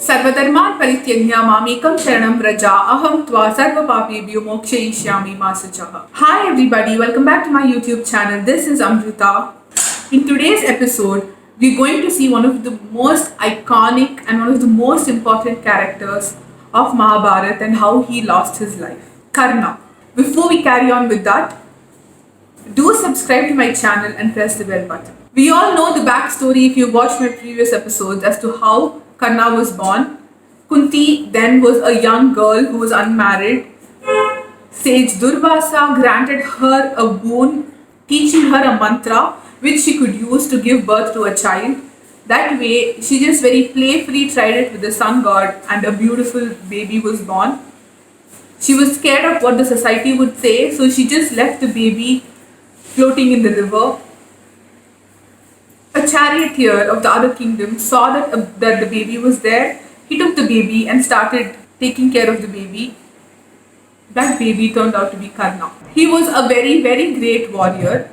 सर्वधर्मान् परित्यज्य मामेकं शरणं व्रज अहं त्वा सर्वपापेभ्यो मोक्षयिष्यामि मा शुचः. Hi everybody, welcome back to my YouTube channel. This is Amrita. In today's episode, we're going to see one of the most iconic and one of the most important characters of Mahabharata and how he lost his life, Karna. Before we carry on with that, do subscribe to my channel and press the bell button. We all know the backstory if you watched my previous episodes as to how Karna was born. Kunti then was a young girl who was unmarried. Sage Durvasa granted her a boon, teaching her a mantra which she could use to give birth to a child. That way, she just very playfully tried it with the sun god and a beautiful baby was born. She was scared of what the society would say, so she just left the baby floating in the river. A charioteer of the other kingdom saw that the baby was there. He took the baby and started taking care of the baby. That baby turned out to be Karna. He was a very, very great warrior.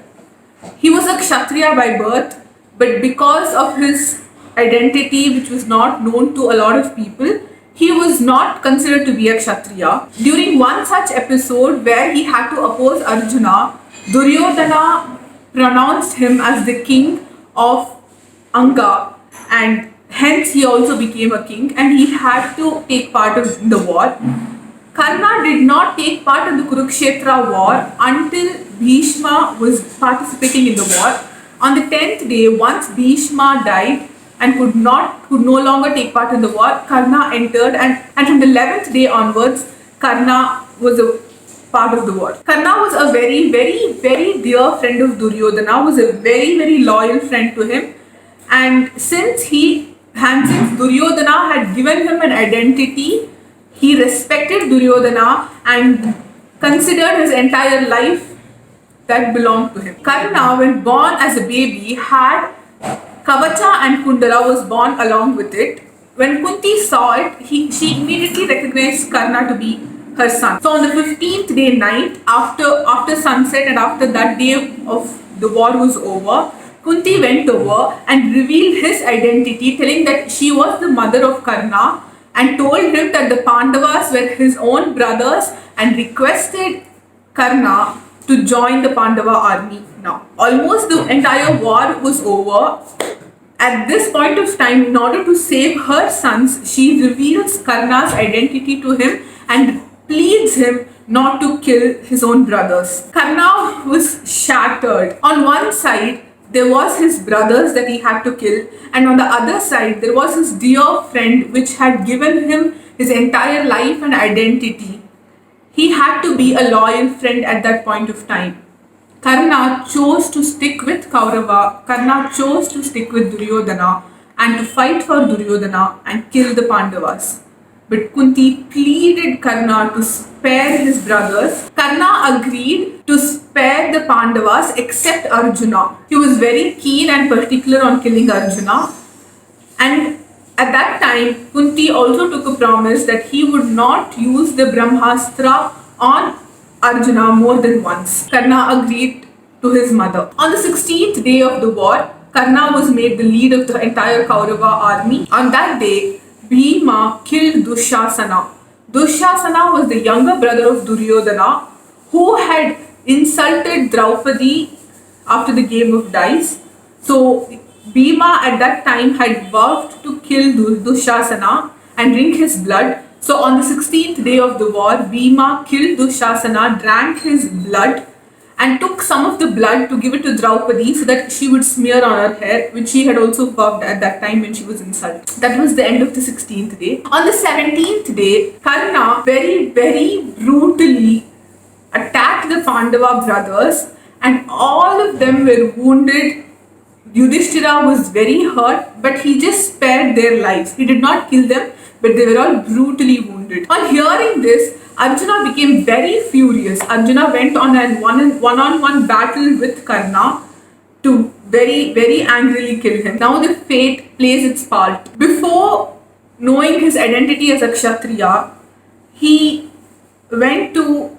He was a Kshatriya by birth, but because of his identity, which was not known to a lot of people, he was not considered to be a Kshatriya. During one such episode where he had to oppose Arjuna, Duryodhana pronounced him as the king of Anga, and hence he also became a king and he had to take part in the war. Karna did not take part in the Kurukshetra war until Bhishma was participating in the war. On the 10th day, once Bhishma died and could no longer take part in the war, Karna entered, and from the 11th day onwards, Karna was a part of the war. Karna was a very, very, very dear friend of Duryodhana, was a very, very loyal friend to him. And since Duryodhana had given him an identity, he respected Duryodhana and considered his entire life that belonged to him. Karna, when born as a baby, had Kavacha and Kundala was born along with it. When Kunti saw it, she immediately recognized Karna to be her son. So on the 15th day night, after sunset and after that day of the war was over, Kunti went over and revealed his identity, telling that she was the mother of Karna, and told him that the Pandavas were his own brothers and requested Karna to join the Pandava army. Now, almost the entire war was over. At this point of time, in order to save her sons, she reveals Karna's identity to him and pleads him not to kill his own brothers. Karna was shattered. On one side, there was his brothers that he had to kill, and on the other side, there was his dear friend which had given him his entire life and identity. He had to be a loyal friend at that point of time. Karna chose to stick with Kaurava. Karna chose to stick with Duryodhana and to fight for Duryodhana and kill the Pandavas. But Kunti pleaded Karna to spare his brothers. Karna agreed to spare the Pandavas except Arjuna. He was very keen and particular on killing Arjuna. And at that time, Kunti also took a promise that he would not use the Brahmastra on Arjuna more than once. Karna agreed to his mother. On the 16th day of the war, Karna was made the lead of the entire Kaurava army. On that day, Bhima killed Dushasana. Dushasana was the younger brother of Duryodhana who had insulted Draupadi after the game of dice. So Bhima at that time had vowed to kill Dushasana and drink his blood. So on the 16th day of the war, Bhima killed Dushasana, drank his blood and took some of the blood to give it to Draupadi so that she would smear on her hair, which she had also vowed at that time when she was insulted. That was the end of the 16th day. On the 17th day, Karna very, very brutally attacked the Pandava brothers and all of them were wounded. Yudhishthira was very hurt, but he just spared their lives. He did not kill them, but they were all brutally wounded. On hearing this, Arjuna became very furious. Arjuna went on a one-on-one battle with Karna to very, very angrily kill him. Now the fate plays its part. Before knowing his identity as a Kshatriya, he went to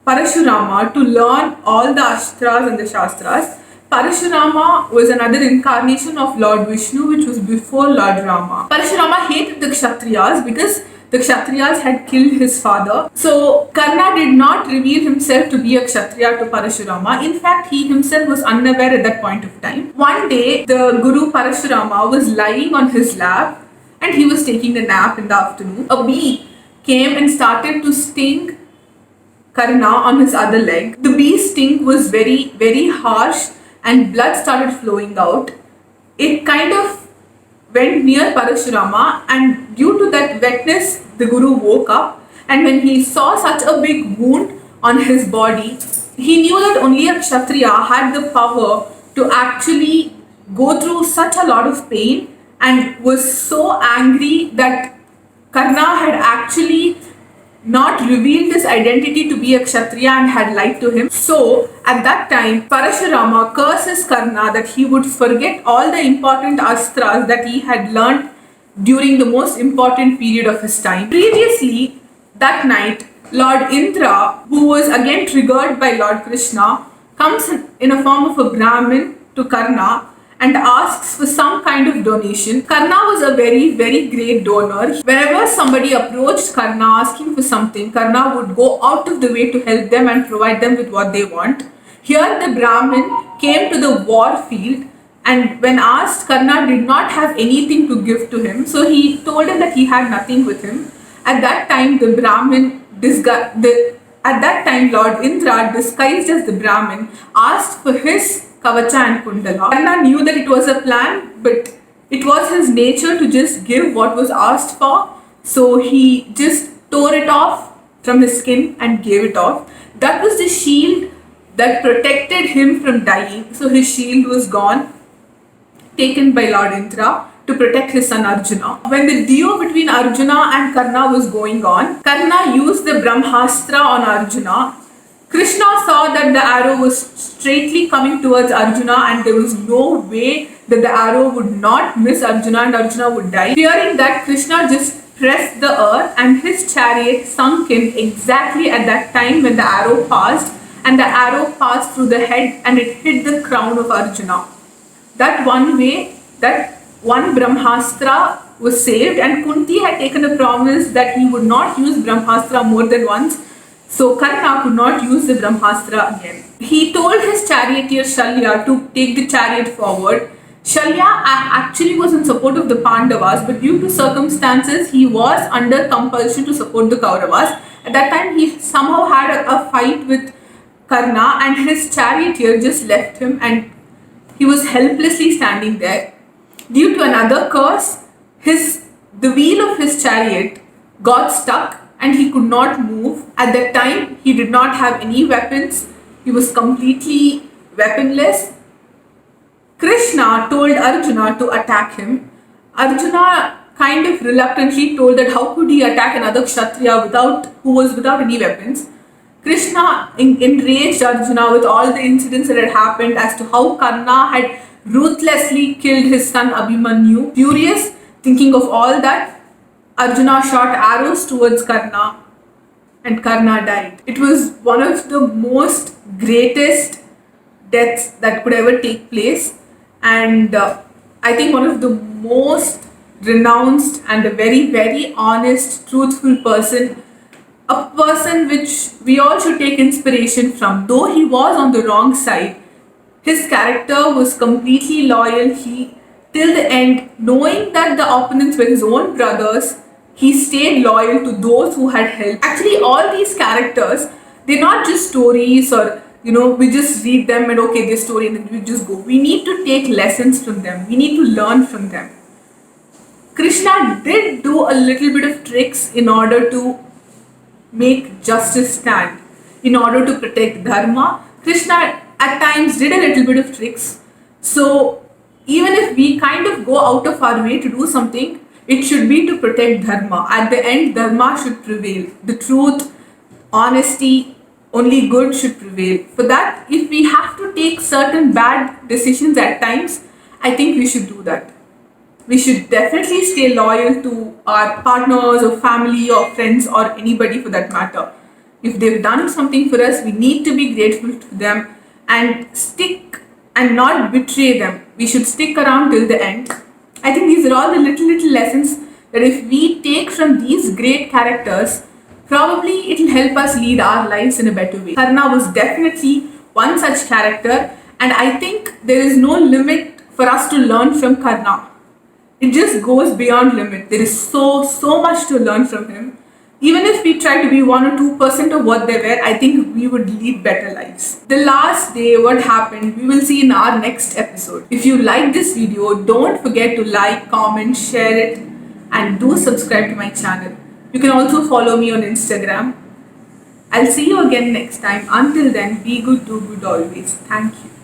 Parashurama to learn all the Astras and the Shastras. Parashurama was another incarnation of Lord Vishnu, which was before Lord Rama. Parashurama hated the Kshatriyas because the Kshatriyas had killed his father. So Karna did not reveal himself to be a Kshatriya to Parashurama. In fact, he himself was unaware at that point of time. One day, the Guru Parashurama was lying on his lap and he was taking a nap in the afternoon. A bee came and started to sting Karna on his other leg. The bee's sting was very, very harsh and blood started flowing out. It kind of went near Parashurama, and due to that wetness, the Guru woke up, and when he saw such a big wound on his body, he knew that only a Kshatriya had the power to actually go through such a lot of pain, and was so angry that Karna had actually not revealed his identity to be a Kshatriya and had lied to him. So, at that time, Parashurama curses Karna that he would forget all the important astras that he had learnt during the most important period of his time. Previously, that night, Lord Indra, who was again triggered by Lord Krishna, comes in a form of a Brahmin to Karna and asks for some kind of donation. Karna was a very, very great donor. Whenever somebody approached Karna asking for something, Karna would go out of the way to help them and provide them with what they want. Here the Brahmin came to the war field, and when asked, Karna did not have anything to give to him. So he told him that he had nothing with him. At that time, the Brahmin at that time, Lord Indra, disguised as the Brahmin, asked for his Kavacha and Kundala. Karna knew that it was a plan, but it was his nature to just give what was asked for. So he just tore it off from his skin and gave it off. That was the shield that protected him from dying. So his shield was gone, taken by Lord Indra to protect his son Arjuna. When the duel between Arjuna and Karna was going on, Karna used the Brahmastra on Arjuna. Krishna saw that the arrow was straightly coming towards Arjuna and there was no way that the arrow would not miss Arjuna and Arjuna would die. Fearing that, Krishna just pressed the earth and his chariot sunk in exactly at that time when the arrow passed, and the arrow passed through the head and it hit the crown of Arjuna. That one way, that one Brahmastra was saved, and Kunti had taken a promise that he would not use Brahmastra more than once. So Karna could not use the Brahmastra again. He told his charioteer Shalya to take the chariot forward. Shalya actually was in support of the Pandavas, but due to circumstances, he was under compulsion to support the Kauravas. At that time, he somehow had a fight with Karna, and his charioteer just left him and he was helplessly standing there. Due to another curse, the wheel of his chariot got stuck and he could not move. At that time, he did not have any weapons. He was completely weaponless. Krishna told Arjuna to attack him. Arjuna kind of reluctantly told that how could he attack another Kshatriya who was without any weapons. Krishna enraged Arjuna with all the incidents that had happened as to how Karna had ruthlessly killed his son Abhimanyu. Furious, thinking of all that, Arjuna shot arrows towards Karna and Karna died. It was one of the most greatest deaths that could ever take place, and I think one of the most renounced and a very, very honest, truthful person. A person which we all should take inspiration from. Though he was on the wrong side, his character was completely loyal. He, till the end, knowing that the opponents were his own brothers, he stayed loyal to those who had helped. Actually, all these characters, they're not just stories or, we just read them and okay, this story and then we just go. We need to take lessons from them. We need to learn from them. Krishna did do a little bit of tricks in order to make justice stand, in order to protect dharma. Krishna at times did a little bit of tricks. So even if we kind of go out of our way to do something, it should be to protect dharma. At the end, dharma should prevail. The truth, honesty, only good should prevail. For that, if we have to take certain bad decisions at times, I think we should do that. We should definitely stay loyal to our partners or family or friends or anybody for that matter. If they've done something for us, we need to be grateful to them and stick and not betray them. We should stick around till the end. I think these are all the little lessons that if we take from these great characters, probably it will help us lead our lives in a better way. Karna was definitely one such character, and I think there is no limit for us to learn from Karna. It just goes beyond limit. There is so much to learn from him. Even if we try to be 1 or 2% of what they were, I think we would lead better lives. The last day, what happened, we will see in our next episode. If you like this video, don't forget to like, comment, share it, and do subscribe to my channel. You can also follow me on Instagram. I'll see you again next time. Until then, be good, do good always. Thank you.